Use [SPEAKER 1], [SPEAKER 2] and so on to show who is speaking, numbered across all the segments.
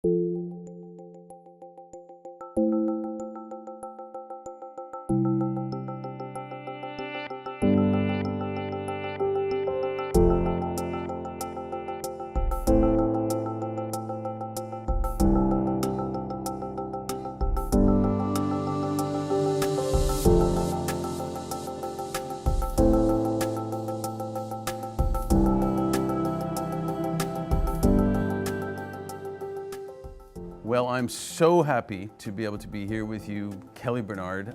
[SPEAKER 1] Well, I'm so happy to be able to be here with you, Kelli Bernard,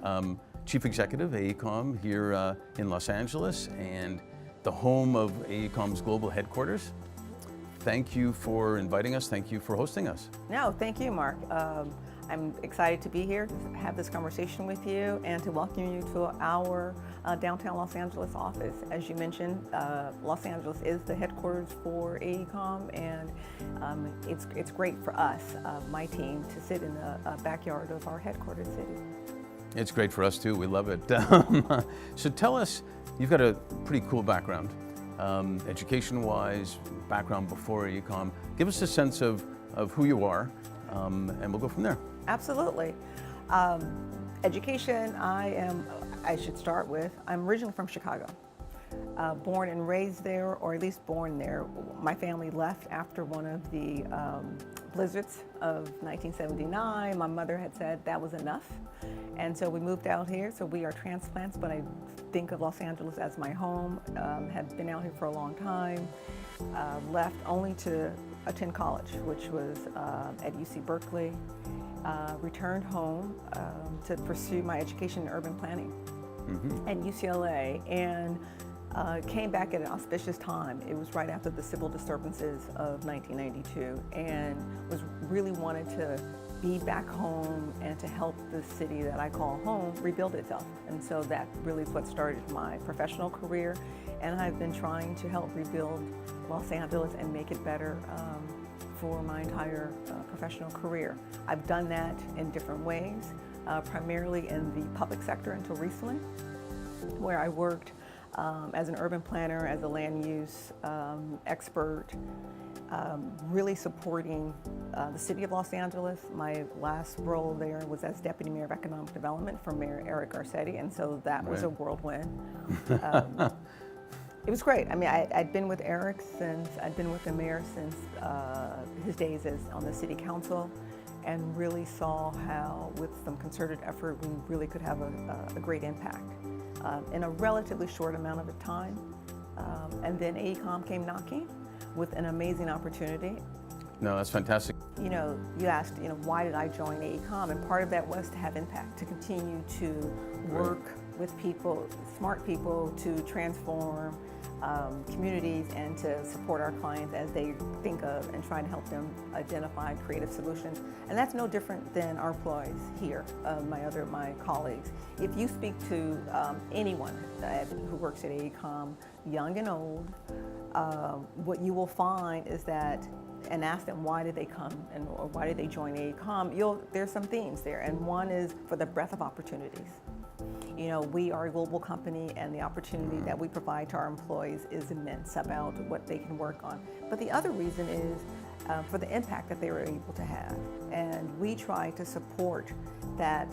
[SPEAKER 1] Chief Executive, AECOM, here in Los Angeles and the home of AECOM's global headquarters. Thank you for inviting us. Thank you for hosting us.
[SPEAKER 2] No, thank you, Mark. I'm excited to be here to have this conversation with you and to welcome you to our downtown Los Angeles office. As you mentioned, Los Angeles is the headquarters for AECOM, and it's great for us, my team, to sit in the backyard of our headquarters city.
[SPEAKER 1] It's great for us too. We love it. So tell us, you've got a pretty cool background, education-wise, background before AECOM. Give us a sense of who you are, and we'll go from there.
[SPEAKER 2] Absolutely. Education, I should start with, I'm originally from Chicago. Born and raised there, or at least born there. My family left after one of the blizzards of 1979. My mother had said that was enough. And so we moved out here. So we are transplants, but I think of Los Angeles as my home. Have been out here for a long time. Left only to attend college, which was at UC Berkeley. Returned home to pursue my education in urban planning at UCLA, and came back at an auspicious time. It was right after the civil disturbances of 1992, and really wanted to be back home and to help the city that I call home rebuild itself. And so that really is what started my professional career, and I've been trying to help rebuild Los Angeles and make it better for my entire professional career. I've done that in different ways, primarily in the public sector until recently, where I worked as an urban planner, as a land use expert, really supporting the city of Los Angeles. My last role there was as Deputy Mayor of Economic Development for Mayor Eric Garcetti, and so that was a whirlwind. It was great. I mean, I'd been with Eric I'd been with the mayor since his days on the city council, and really saw how, with some concerted effort, we really could have a great impact in a relatively short amount of time. And then AECOM came knocking with an amazing opportunity.
[SPEAKER 1] No, that's fantastic.
[SPEAKER 2] You know, you asked, why did I join AECOM? And part of that was to have impact, to continue to work with people, smart people, to transform communities and to support our clients as they think of and try to help them identify creative solutions. And that's no different than our employees here, my colleagues. If you speak to anyone who works at AECOM, young and old, what you will find is that, and ask them why did they come or why did they join AECOM, there's some themes there, and one is for the breadth of opportunities. We are a global company, and the opportunity that we provide to our employees is immense about what they can work on. But the other reason is for the impact that they were able to have. And we try to support that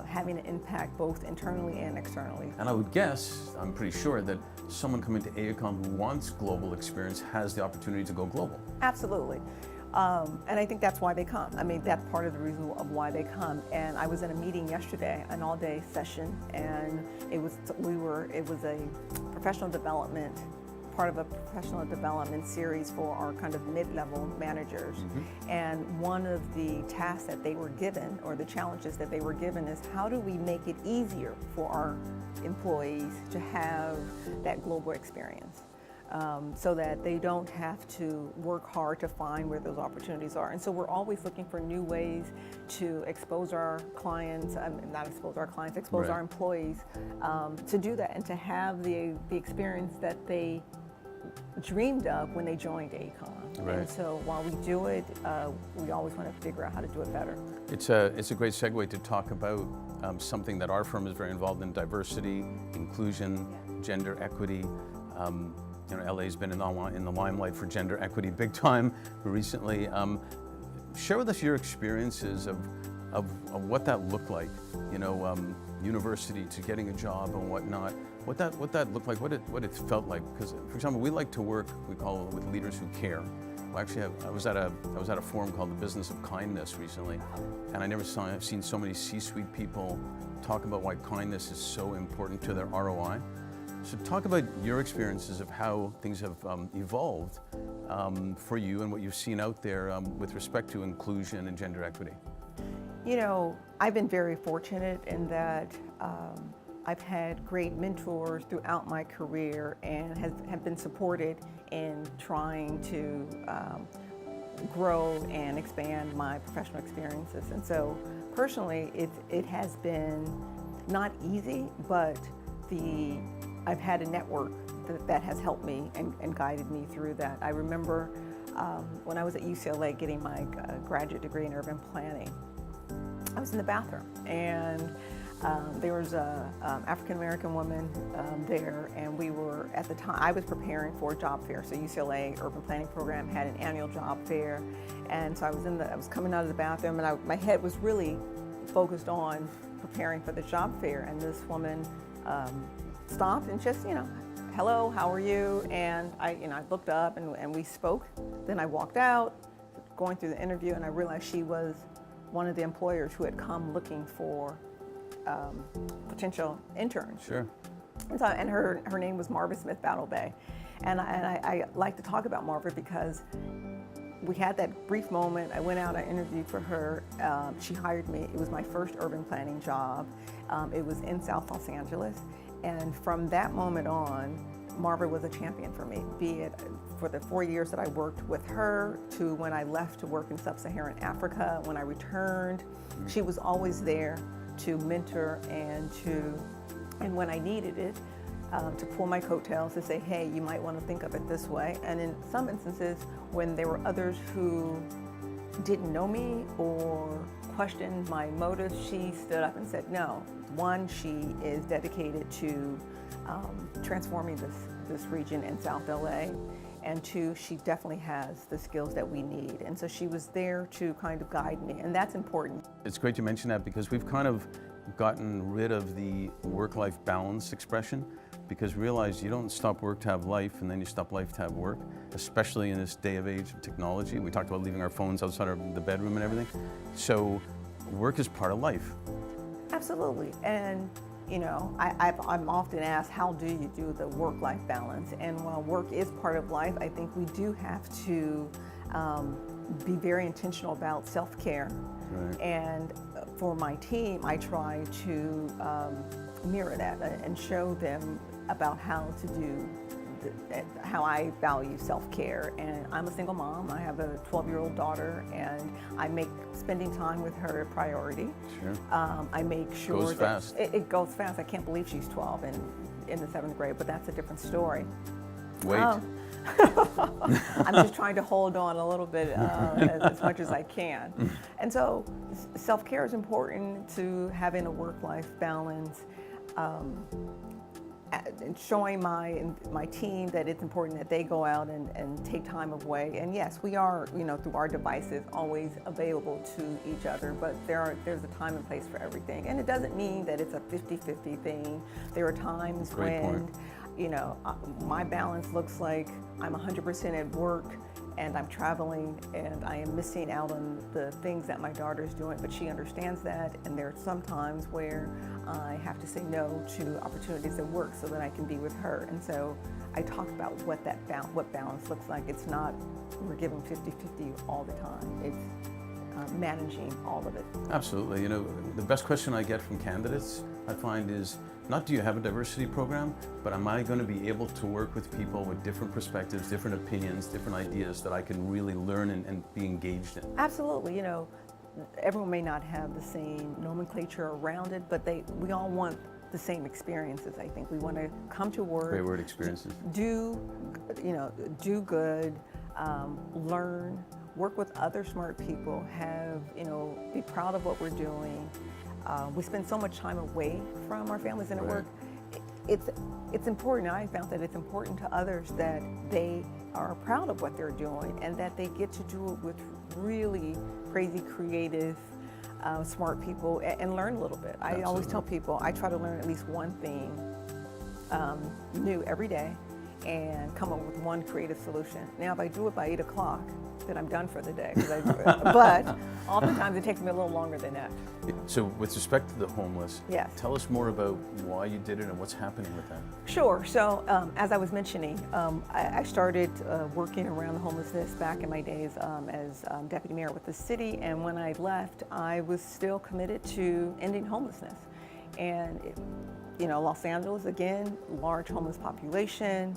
[SPEAKER 2] having an impact both internally and externally.
[SPEAKER 1] And I would guess, I'm pretty sure, that someone coming to AECOM who wants global experience has the opportunity to go global.
[SPEAKER 2] Absolutely. And I think that's why they come. I mean, that's part of the reason of why they come. And I was in a meeting yesterday, an all-day session, and it was a professional development, part of a professional development series for our kind of mid-level managers. And one of the tasks that they were given, or the challenges that they were given, is how do we make it easier for our employees to have that global experience? So that they don't have to work hard to find where those opportunities are. And so we're always looking for new ways to expose our clients, expose our employees to do that and to have the experience that they dreamed of when they joined AECOM.
[SPEAKER 1] Right.
[SPEAKER 2] And so while we do it, we always want to figure out how to do it better. It's
[SPEAKER 1] a great segue to talk about something that our firm is very involved in: diversity, inclusion, gender equity. LA's been in the limelight for gender equity big time recently. share with us your experiences of what that looked like, university to getting a job and whatnot. What that looked like, what it felt like. Because, for example, we like to work, we call it, with leaders who care. Well, actually, I was at a forum called the Business of Kindness recently, and I've seen so many C-suite people talk about why kindness is so important to their ROI. So talk about your experiences of how things have evolved for you and what you've seen out there with respect to inclusion and gender equity.
[SPEAKER 2] I've been very fortunate in that I've had great mentors throughout my career and have been supported in trying to grow and expand my professional experiences. And so personally, it has been not easy, but I've had a network that has helped me and guided me through that. I remember when I was at UCLA getting my graduate degree in urban planning, I was in the bathroom, and there was a African-American woman there, and we were, at the time, I was preparing for a job fair. So UCLA urban planning program had an annual job fair, and so I was coming out of the bathroom, and my head was really focused on preparing for the job fair, and this woman stopped and just, hello, how are you? And I looked up and we spoke. Then I walked out, going through the interview, and I realized she was one of the employers who had come looking for potential interns.
[SPEAKER 1] Sure.
[SPEAKER 2] And her name was Marva Smith Battle Bay. And I like to talk about Marva because we had that brief moment. I went out, I interviewed for her. She hired me. It was my first urban planning job. It was in South Los Angeles. And from that moment on, Marva was a champion for me, be it for the 4 years that I worked with her to when I left to work in sub-Saharan Africa. When I returned, she was always there to mentor and when I needed it, to pull my coattails to say, hey, you might want to think of it this way. And in some instances, when there were others who didn't know me or questioned my motives, she stood up and said, no. One, she is dedicated to transforming this region in South LA. And two, she definitely has the skills that we need. And so she was there to kind of guide me, and that's important.
[SPEAKER 1] It's great you mention that because we've kind of gotten rid of the work-life balance expression, because realize you don't stop work to have life and then you stop life to have work, especially in this day of age of technology. We talked about leaving our phones outside the bedroom and everything. So work is part of life.
[SPEAKER 2] Absolutely. And I'm often asked, how do you do the work-life balance? And while work is part of life, I think we do have to be very intentional about self-care.
[SPEAKER 1] Right.
[SPEAKER 2] And for my team, I try to mirror that and show them about how to do how I value self-care. And I'm a single mom. I have a 12-year-old daughter, and I make spending time with her a priority.
[SPEAKER 1] Sure.
[SPEAKER 2] I make sure
[SPEAKER 1] goes fast.
[SPEAKER 2] It goes fast. I can't believe she's 12 and in the 7th grade, but that's a different story.
[SPEAKER 1] Wait.
[SPEAKER 2] I'm just trying to hold on a little bit as much as I can. And so self-care is important to having a work-life balance. And showing my team that it's important that they go out and take time away. And yes, we are, through our devices, always available to each other, but there's a time and place for everything. And it doesn't mean that it's a 50-50 thing. There are times when, my balance looks like I'm 100% at work and I'm traveling and I am missing out on the things that my daughter's doing, but she understands that. And there are some times where I have to say no to opportunities at work so that I can be with her. And so I talk about what balance looks like. It's not we're giving 50-50 all the time. It's managing all of it.
[SPEAKER 1] Absolutely. The best question I get from candidates, I find, is not do you have a diversity program, but am I going to be able to work with people with different perspectives, different opinions, different ideas that I can really learn and be engaged in?
[SPEAKER 2] Absolutely. Everyone may not have the same nomenclature around it, but we all want the same experiences. I think we want to come to work.
[SPEAKER 1] Great word, experiences.
[SPEAKER 2] Do good, learn, work with other smart people, be proud of what we're doing. We spend so much time away from our families and at work. It's important. I found that it's important to others that they are proud of what they're doing and that they get to do it with really crazy, creative, smart people, and learn a little bit. I always tell people I try to learn at least one thing new every day and come up with one creative solution. Now, if I do it by 8 o'clock, then I'm done for the day. But oftentimes it takes me a little longer than that.
[SPEAKER 1] So with respect to the homeless,
[SPEAKER 2] Yes.
[SPEAKER 1] tell us more about why you did it and what's happening with that.
[SPEAKER 2] Sure. So as I was mentioning, I started working around the homelessness back in my days as deputy mayor with the city. And when I left, I was still committed to ending homelessness. And Los Angeles, again, large homeless population,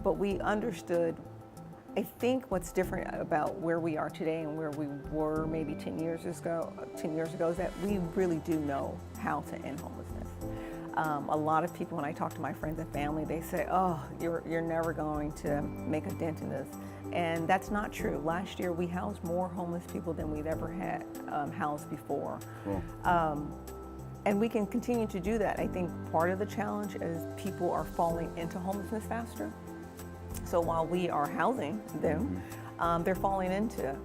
[SPEAKER 2] but we understood. I think what's different about where we are today and where we were maybe 10 years ago is that we really do know how to end homelessness. A lot of people, when I talk to my friends and family, they say, "Oh, you're never going to make a dent in this," and that's not true. Last year, we housed more homeless people than we've ever had housed before. Cool. And we can continue to do that. I think part of the challenge is people are falling into homelessness faster. So while we are housing them, they're falling into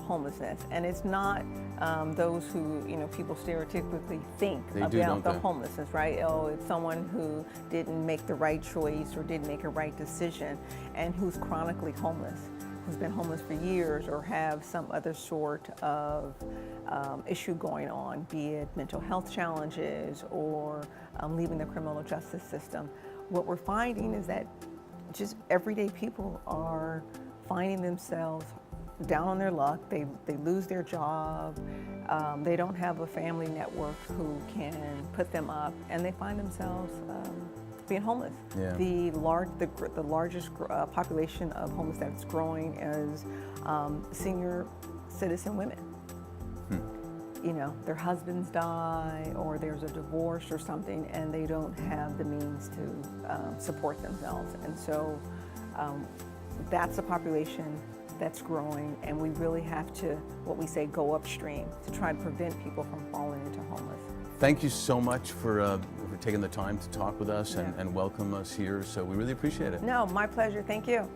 [SPEAKER 2] homelessness. And it's not those who, people stereotypically think about the homelessness, right? Oh, it's someone who didn't make the right choice or didn't make a right decision and who's chronically homeless, who's been homeless for years or have some other sort of issue going on, be it mental health challenges or leaving the criminal justice system. What we're finding is that just everyday people are finding themselves down on their luck. They lose their job. They don't have a family network who can put them up, and they find themselves being homeless. Yeah. The largest population of homeless that's growing is senior citizen women. Their husbands die or there's a divorce or something and they don't have the means to support themselves. And so that's a population that's growing, and we really have to, what we say, go upstream to try to prevent people from falling into homeless.
[SPEAKER 1] Thank you so much for taking the time to talk with us and welcome us here. So we really appreciate it.
[SPEAKER 2] No, my pleasure. Thank you.